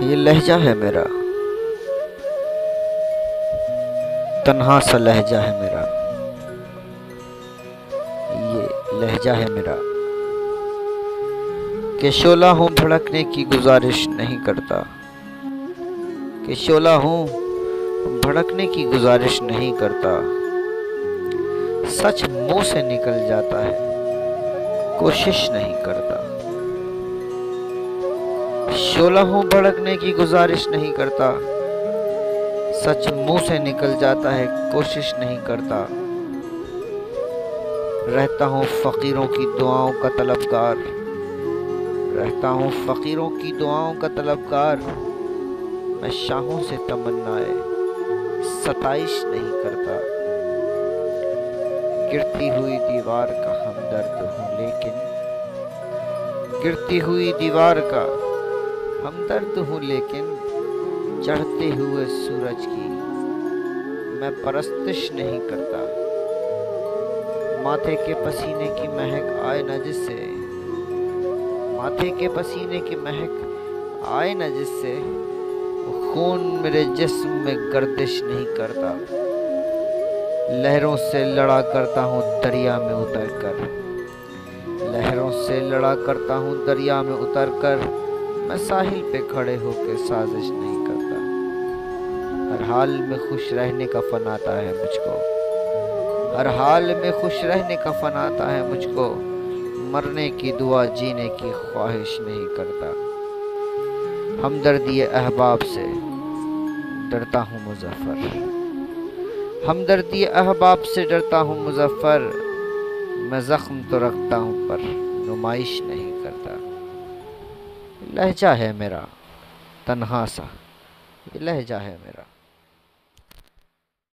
ये लहजा है मेरा, तन्हा सा लहजा है मेरा। ये लहजा है मेरा कि शोला हूँ भड़कने की गुजारिश नहीं करता, कि शोला हूँ भड़कने की गुजारिश नहीं करता। सच मुंह से निकल जाता है, कोशिश नहीं करता। शोला हूँ भड़कने की गुजारिश नहीं करता, सच मुंह से निकल जाता है, कोशिश नहीं करता। रहता हूँ फकीरों की दुआओं का तलबगार, रहता हूँ फकीरों की दुआओं का तलबगार। मैं शाहों से तमन्नाए सताइश नहीं करता। गिरती हुई दीवार का हमदर्द हूँ लेकिन, गिरती हुई दीवार का हमदर्द हूँ लेकिन, चढ़ते हुए सूरज की मैं परस्तिश नहीं करता। माथे के पसीने की महक आए न जिससे, माथे के पसीने की महक आए न जिससे, वो खून मेरे जिस्म में गर्दिश नहीं करता। लहरों से लड़ा करता हूँ दरिया में उतर कर, लहरों से लड़ा करता हूँ दरिया में उतर कर। मैं साहिल पे खड़े होकर साजिश नहीं करता। हर हाल में खुश रहने का फन आता है मुझको, हर हाल में खुश रहने का फन आता है मुझको। मरने की दुआ जीने की ख्वाहिश नहीं करता। हमदर्दी अहबाब से डरता हूँ मुजफ्फर, हमदर्दी अहबाब से डरता हूँ मुजफ्फर। मैं जख्म तो रखता हूँ पर नुमाइश नहीं करता। लहजा है मेरा तन्हा सा, ये लहजा है मेरा।